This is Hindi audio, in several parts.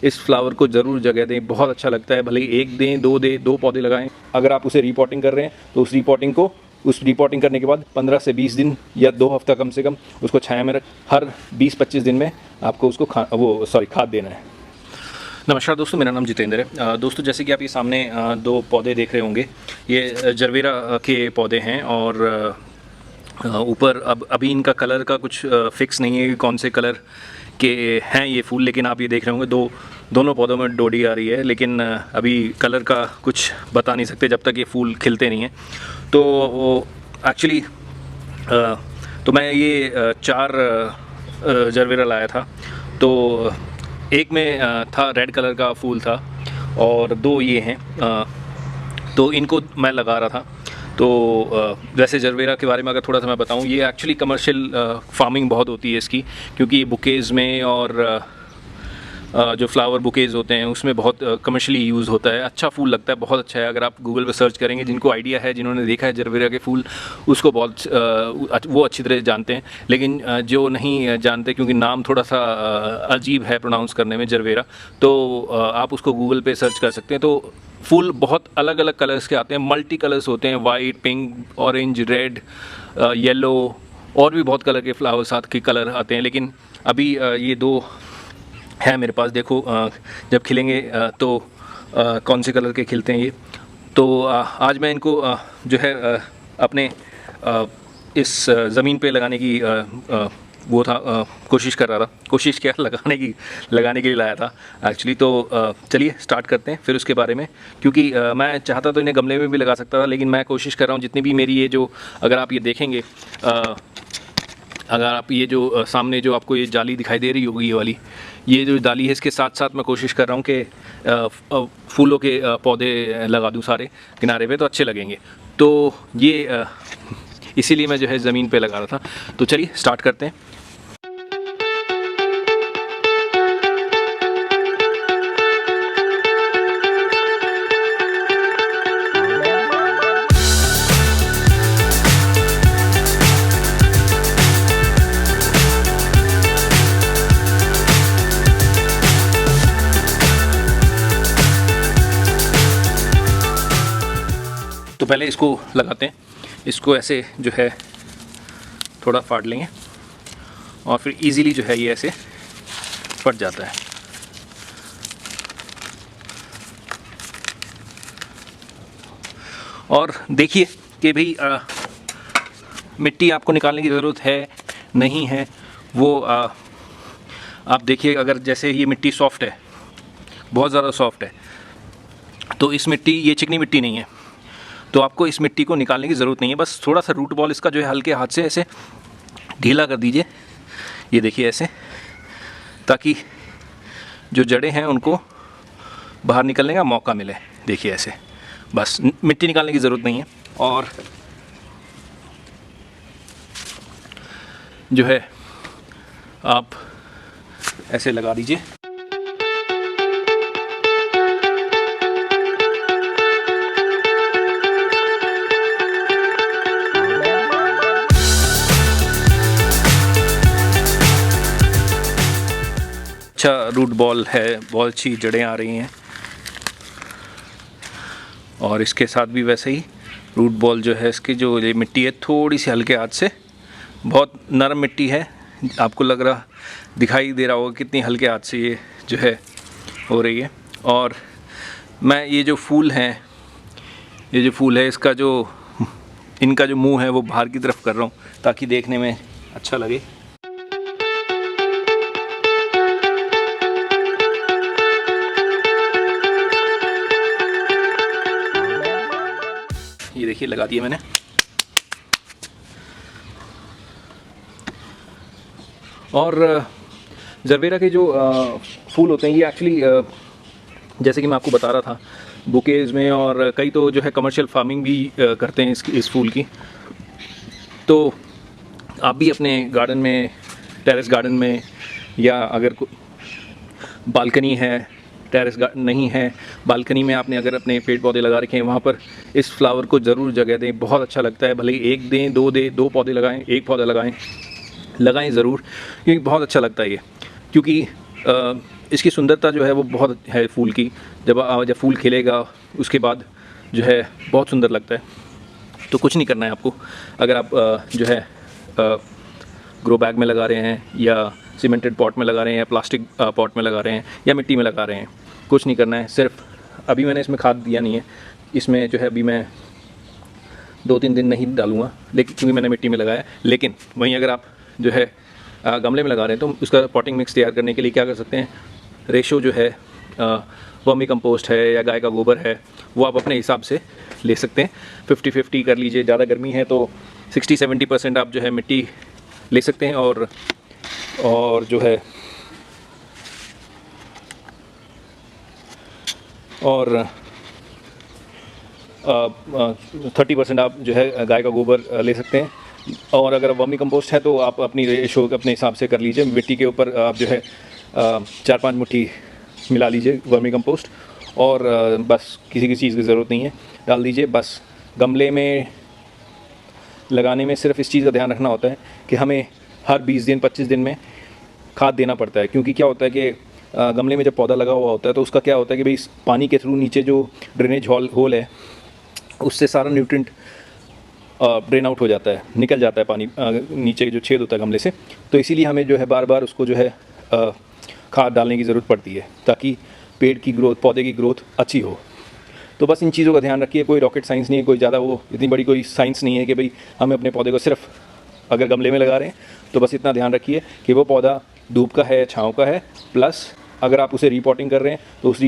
इस फ्लावर को ज़रूर जगह दें, बहुत अच्छा लगता है। भले ही एक दें, दो पौधे लगाएं। अगर आप उसे रिपोर्टिंग कर रहे हैं तो उस रिपोर्टिंग करने के बाद 15 से 20 दिन या 2 हफ्ता कम से कम उसको छाया में हर 20-25 दिन में आपको उसको खाद देना है। नमस्कार दोस्तों, मेरा नाम जितेंद्र है। दोस्तों, जैसे कि आप ये सामने 2 पौधे देख रहे होंगे, ये जरबेरा के पौधे हैं और ऊपर अभी इनका कलर का कुछ फिक्स नहीं है कि कौन से कलर के हैं ये फूल, लेकिन आप ये देख रहे होंगे दोनों पौधों में डोडी आ रही है, लेकिन अभी कलर का कुछ बता नहीं सकते जब तक ये फूल खिलते नहीं हैं। तो एक्चुअली तो मैं ये 4 जरबेरा लाया था। तो एक में था रेड कलर का फूल था और 2 ये हैं। तो इनको मैं लगा रहा था। तो वैसे जरबेरा के बारे में अगर थोड़ा सा मैं बताऊं, ये एक्चुअली कमर्शियल फार्मिंग बहुत होती है इसकी, क्योंकि ये बुकेज़ में और जो फ्लावर बुकेज़ होते हैं उसमें बहुत कमर्शियली यूज़ होता है। अच्छा फूल लगता है, बहुत अच्छा है। अगर आप गूगल पे सर्च करेंगे, जिनको आइडिया है, जिन्होंने देखा है जरबेरा के फूल, उसको बहुत वो अच्छी तरह जानते हैं। लेकिन जो नहीं जानते, क्योंकि नाम थोड़ा सा अजीब है प्रोनाउंस करने में, जरबेरा, तो आप उसको गूगल पे सर्च कर सकते हैं। तो फूल बहुत अलग अलग कलर्स के आते हैं, मल्टी कलर्स होते हैं, white, pink, orange, red, yellow, और भी बहुत कलर के फ्लावर साथ के कलर आते हैं। लेकिन अभी ये 2 है मेरे पास। देखो जब खिलेंगे तो कौन से कलर के खिलते हैं ये। तो आज मैं इनको जो है अपने इस ज़मीन पे लगाने की कोशिश कर रहा था। कोशिश क्या, लगाने के लिए लाया था एक्चुअली। तो चलिए स्टार्ट करते हैं फिर उसके बारे में, क्योंकि मैं चाहता तो इन्हें गमले में भी लगा सकता था, लेकिन मैं कोशिश कर रहा हूँ जितनी भी मेरी ये जो, अगर आप ये देखेंगे, अगर आप ये जो सामने जो आपको ये जाली दिखाई दे रही होगी, ये वाली, ये जो डाली है, इसके साथ साथ मैं कोशिश कर रहा हूँ कि फूलों के पौधे लगा दूँ सारे किनारे पे, तो अच्छे लगेंगे। तो ये इसीलिए मैं जो है ज़मीन पे लगा रहा था। तो चलिए स्टार्ट करते हैं। तो पहले इसको लगाते हैं। इसको ऐसे जो है थोड़ा फाड़ लेंगे और फिर इजीली जो है ये ऐसे फट जाता है। और देखिए कि भाई मिट्टी आपको निकालने की ज़रूरत है नहीं है, वो आप देखिए। अगर जैसे ये मिट्टी सॉफ्ट है, बहुत ज़्यादा सॉफ्ट है, तो इस मिट्टी, ये चिकनी मिट्टी नहीं है, तो आपको इस मिट्टी को निकालने की ज़रूरत नहीं है। बस थोड़ा सा रूट बॉल इसका जो है हल्के हाथ से ऐसे ढीला कर दीजिए, ये देखिए ऐसे, ताकि जो जड़ें हैं उनको बाहर निकलने का मौका मिले। देखिए ऐसे, बस मिट्टी निकालने की ज़रूरत नहीं है। और जो है आप ऐसे लगा दीजिए। अच्छा रूट बॉल है, बहुत अच्छी जड़ें आ रही हैं। और इसके साथ भी वैसे ही रूट बॉल जो है, इसकी जो ये मिट्टी है, थोड़ी सी हल्के हाथ से, बहुत नरम मिट्टी है, आपको दिखाई दे रहा होगा कितनी हल्के हाथ से ये जो है हो रही है। और मैं ये जो फूल है इनका जो मुंह है वो बाहर की तरफ कर रहा हूँ, ताकि देखने में अच्छा लगे। ये देखिए लगा दिया मैंने। और जरबेरा के जो फूल होते हैं, ये एक्चुअली जैसे कि मैं आपको बता रहा था, बुकेज़ में, और कई तो जो है कमर्शियल फार्मिंग भी करते हैं इस फूल की। तो आप भी अपने गार्डन में, टेरेस गार्डन में, या अगर बालकनी है, टेरेस गार्डन नहीं है, बालकनी में आपने अगर अपने पेड़ पौधे लगा रखे हैं, वहाँ पर इस फ्लावर को ज़रूर जगह दें, बहुत अच्छा लगता है। भले ही एक दें, दो पौधे लगाएं, एक पौधा लगाएं ज़रूर, क्योंकि बहुत अच्छा लगता है ये। क्योंकि इसकी सुंदरता जो है वो बहुत है फूल की। जब फूल खिलेगा उसके बाद जो है बहुत सुंदर लगता है। तो कुछ नहीं करना है आपको, अगर आप जो है ग्रो बैग में लगा रहे हैं या सीमेंटेड पॉट में लगा रहे हैं या प्लास्टिक पॉट में लगा रहे हैं या मिट्टी में लगा रहे हैं, कुछ नहीं करना है। सिर्फ अभी मैंने इसमें खाद दिया नहीं है, इसमें जो है अभी मैं 2-3 दिन नहीं डालूँगा, लेकिन क्योंकि मैंने मिट्टी में लगाया है। लेकिन वहीं अगर आप जो है गमले में लगा रहे हैं तो उसका पॉटिंग मिक्स तैयार करने के लिए क्या कर सकते हैं, रेशो जो है वर्मी कंपोस्ट है या गाय का गोबर है वो आप अपने हिसाब से ले सकते हैं। 50-50 कर लीजिए। ज़्यादा गर्मी है तो 60-70% आप जो है मिट्टी ले सकते हैं और जो है और 30% आप जो है गाय का गोबर ले सकते हैं। और अगर वर्मी कंपोस्ट है तो आप अपनी रेशो अपने हिसाब से कर लीजिए। मिट्टी के ऊपर आप जो है 4-5 मुट्ठी मिला लीजिए वर्मी कंपोस्ट और बस किसी चीज़ की ज़रूरत नहीं है, डाल दीजिए। बस गमले में लगाने में सिर्फ इस चीज़ का ध्यान रखना होता है कि हमें हर 20 दिन 25 दिन में खाद देना पड़ता है। क्योंकि क्या होता है कि गमले में जब पौधा लगा हुआ होता है तो उसका क्या होता है कि भाई पानी के थ्रू नीचे जो ड्रेनेज होल है उससे सारा न्यूट्रिएंट ड्रेन आउट हो जाता है, निकल जाता है पानी नीचे जो छेद होता है गमले से। तो इसीलिए हमें जो है बार बार उसको जो है खाद डालने की ज़रूरत पड़ती है ताकि पेड़ की ग्रोथ, पौधे की ग्रोथ अच्छी हो। तो बस इन चीज़ों का ध्यान रखिए। कोई रॉकेट साइंस नहीं है, कोई ज़्यादा वो इतनी बड़ी कोई साइंस नहीं है कि भाई हमें अपने पौधे को सिर्फ अगर गमले में लगा रहे हैं तो बस इतना ध्यान रखिए कि वो पौधा धूप का है, छाँव का है, प्लस अगर आप उसे रिपोर्टिंग कर रहे हैं तो उस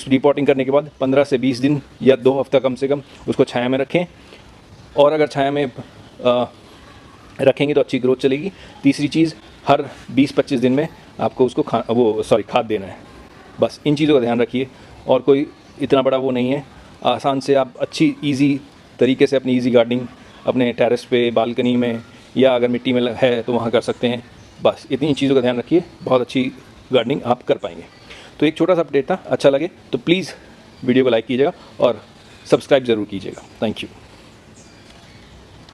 रिपोर्टिंग करने के बाद 15 से 20 दिन या 2 हफ्ता कम से कम उसको छाया में रखें। और अगर छाया में रखेंगे तो अच्छी ग्रोथ चलेगी। तीसरी चीज़, हर 20-25 दिन में आपको उसको खाद देना है। बस इन चीज़ों का ध्यान रखिए और कोई इतना बड़ा वो नहीं है। आसान से आप अच्छी ईजी तरीके से अपनी ईजी गार्डनिंग अपने टेरेस पे, बालकनी में या अगर मिट्टी में है तो वहाँ कर सकते हैं। बस इतनी चीज़ों का ध्यान रखिए, बहुत अच्छी गार्डनिंग आप कर पाएंगे। तो एक छोटा सा अपडेट था, अच्छा लगे तो प्लीज़ वीडियो को लाइक कीजिएगा और सब्सक्राइब ज़रूर कीजिएगा। Thank you.